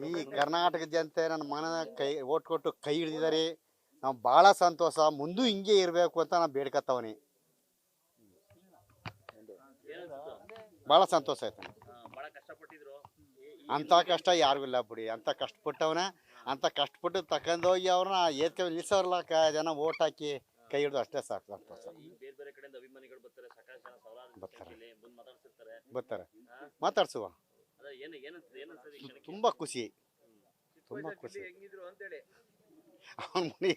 ಈ ಕರ್ನಾಟಕ ಜನತೆ ನನ್ನ ಮಗನ ಕೈ ಓಟ್ ಕೊಟ್ಟು ಕೈ ಹಿಡಿದಿದ್ದಾರೆ. ನಾವು ಭಾಳ ಸಂತೋಷ, ಮುಂದೂ ಹಿಂಗೆ ಇರಬೇಕು ಅಂತ ನಾನು ಬೇಡ್ಕೊತಾವನಿ. ಭಾಳ ಸಂತೋಷ ಆಯ್ತು. ಅಂಥ ಕಷ್ಟ ಯಾರಿಗೂ ಇಲ್ಲ ಬಿಡಿ. ಅಂಥ ಕಷ್ಟಪಟ್ಟವನ, ಅಂಥ ಕಷ್ಟಪಟ್ಟು ತಗೊಂಡೋಗಿ ಅವ್ರನ್ನ ಏತ್ಕೆ ನಿಲ್ಸೋರ್ಲ ಜನ ಓಟ್ ಹಾಕಿ ಕೈ ಹಿಡಿದು ಅಷ್ಟೇ ಸಾಕು. ಸಂತೋಷ. ಬರ್ತಾರೆ ಮಾತಾಡ್ಸುವ. ತುಂಬ ಖುಷಿ, ತುಂಬ ಖುಷಿ. ಅವನ ಮನೆ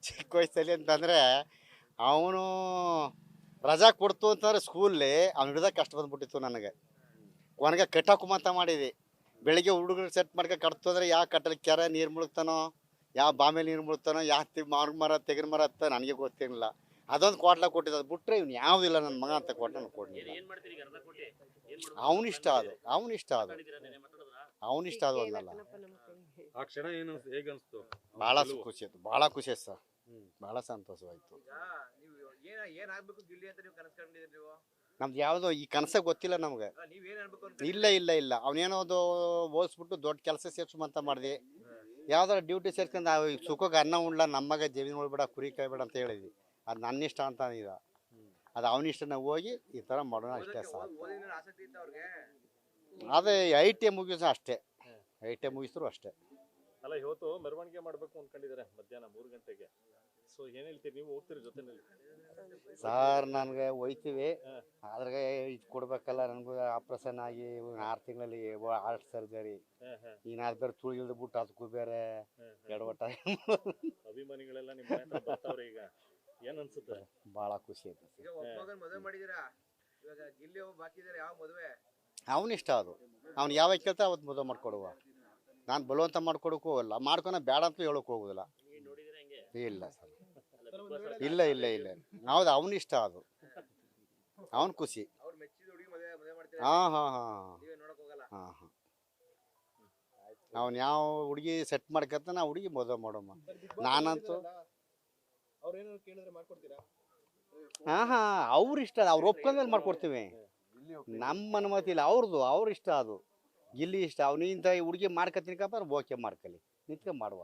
ಚಿಕ್ಕ ವಯಸ್ಸಲ್ಲಿ ಅಂತಂದರೆ ಅವನು ರಜಾ ಕೊಡ್ತು ಅಂತಂದ್ರೆ ಸ್ಕೂಲ್ಲಿ ಅವ್ನು ಹಿಡ್ದಾಗ ಕಷ್ಟ ಬಂದ್ಬಿಟ್ಟಿತ್ತು ನನಗೆ. ಕೊನೆಗೆ ಕಟ್ಟಾಕುಮಂತ ಮಾಡಿದೆ. ಬೆಳಿಗ್ಗೆ ಹುಡುಗರು ಸೆಟ್ ಮಾಡ್ಕೊ ಕಟ್ತು ಅಂದರೆ ಯಾವ ಕಟ್ಟಲ್ಲಿ ಕೆರೆ ನೀರು ಮುಳುಗ್ತಾನೋ, ಯಾವ ಬಾಮೇಲೆ ನೀರು ಮುಳುಗ್ತಾನೋ, ಯಾವ ಮಾವಿನ ಮರ ತೆಗಿನ ಮರ ಹತ್ತ ನನಗೆ ಗೊತ್ತಿರಲಿಲ್ಲ. ಅದೊಂದು ಕ್ವಾಟ್ಲ ಕೊಟ್ಟಿದ್ದು. ಅದು ಬಿಟ್ಟರೆ ಇವ್ನು ಯಾವುದಿಲ್ಲ ನನ್ನ ಮಗ ಅಂತ ಕೊಟ್ಟು ನಾನು ಕೊಡಲಿಲ್ಲ. ಅವನಿಷ್ಟ ಅದು, ಅವನಿಷ್ಟ ಅದು, ಅವನಿಷ್ಟ ಅದು ಅನ್ನಲ್ಲ. ಆ ಕ್ಷಣ ಏನು ಹೇಗೆ ಅನಿಸ್ತು? ಭಾಳ ಖುಷಿ ಆಯ್ತು, ಭಾಳ ಖುಷಿ ಆಯ್ತು ಸರ್. ಭಾಳ ಸಂತೋಷವಾಯಿತು. ನಮ್ದು ಯಾವುದೋ ಈ ಕನಸೇ ಗೊತ್ತಿಲ್ಲ ನಮ್ಗೆ. ಇಲ್ಲ ಇಲ್ಲ ಇಲ್ಲ ಅವನೇನೋದು ಓದಿಸ್ಬಿಟ್ಟು ದೊಡ್ಡ ಕೆಲಸ ಸೇರ್ಸುವಂತ ಮಾಡಿದೆ. ಯಾವ್ದಾರ ಡ್ಯೂಟಿ ಸೇರ್ಕೊಂಡು ಸುಖಕ್ಕೆ ಅನ್ನ ಉಣ್ಲ, ನಮ್ಮಗ ಜಮೀನು ಉಳ್ಬೇಡ, ಕುರಿ ಕಾಯ್ಬೇಡ ಅಂತ ಹೇಳಿದ್ವಿ. ಅದು ನನ್ನ ಇಷ್ಟ ಅಂತ ಇದ, ಅದು ಅವನಿಷ್ಟ. ನಾವು ಹೋಗಿ ಈ ಥರ ಮಾಡೋಣ ಅಷ್ಟೇ ಸಾಕು. ಅದೇ ITI ಮುಗಿಸ್ ಅಷ್ಟೇ, ITI ಮುಗಿಸಿದ್ರು ಅಷ್ಟೇ. ಅಲ್ಲ, ಇವತ್ತು ಮೆರವಣಿಗೆ ಮಾಡಬೇಕು ಅಂದ್ಕೊಂಡಿದ್ದಾರೆ ಮಧ್ಯಾಹ್ನ 3 ಗಂಟೆಗೆ. ಸೊ ಏನು ಹೇಳ್ತೀರಿ, ನೀವು ಹೋಗ್ತೀರಿ ಜೊತೆನಲ್ಲಿ? ಸರ್ ನನಗೆ ಹೋಯ್ತೀವಿ, ಆದ್ರೆ ಇದು ಕೊಡ್ಬೇಕಲ್ಲ. ನನಗೂ ಆಪ್ರೇಷನ್ ಆಗಿ 6 ತಿಂಗಳಲ್ಲಿ ಹಾರ್ಟ್ ಸರ್ಜರಿ. ಈಗ ನಾನು ಬೇರೆ ತುಳಿದು ಬಿಟ್ಟು ಅದಕ್ಕೂ ಬೇರೆ ಎಡವಟ್ಟ. ಅಭಿಮಾನಿಗಳೆಲ್ಲ ನಿಮ್ಮ ಮನೆ ಹತ್ರ ಬರ್ತಾವ್ರೆ ಈಗ, ಏನು ಅನ್ಸುತ್ತೆ? ಭಾಳ ಖುಷಿ ಆಯ್ತು. ಅವನಿಷ್ಟ ಅದು, ಅವ್ನು ಯಾವಾಗ ಕೇಳ್ತಾ ಅವತ್ತು ಮದುವೆ ಮಾಡ್ಕೊಡುವ. ನಾನು ಬಲವಂತ ಮಾಡ್ಕೊಡೋಕ್ಕೂ ಹೋಗಲ್ಲ, ಮಾಡ್ಕೊನ ಬೇಡ ಅಂತ ಹೇಳೋಕೆ ಹೋಗೋದಿಲ್ಲ. ಇಲ್ಲ ಸರ್, ಇಲ್ಲ ಇಲ್ಲ ಇಲ್ಲ, ಹೌದು ಅವನಿಷ್ಟ ಅದು, ಅವನು ಖುಷಿ. ಹಾಂ ಹಾಂ ಹಾಂ ಹಾಂ ಹಾಂ. ಅವನು ಯಾವ ಹುಡುಗಿ ಸೆಟ್ ಮಾಡ್ಕೊತಾನ ಆ ಹುಡುಗಿ ಮದುವೆ ಮಾಡೋಮ್ಮ. ನಾನಂತೂ ಹಾಂ ಹಾಂ ಅವ್ರ ಇಷ್ಟ, ಅವ್ರು ಒಪ್ಕೊಂಡ್ಮೇಲೆ ಮಾಡ್ಕೊಡ್ತೀವಿ. ನಮ್ಮ ಅನುಮತಿ ಇಲ್ಲ, ಅವ್ರ ಇಷ್ಟ ಅದು. ಗಿಲ್ಲಿ ಇಷ್ಟ. ಅವ್ನು ಇಂಥ ಹುಡುಗಿ ಮಾಡ್ಕೊತೀನಿ ಕಪ್ಪ, ಓಕೆ ಮಾಡ್ಕೊಳ್ಳಿ, ನಿಂತ್ಕೊಂಡು ಮಾಡುವ.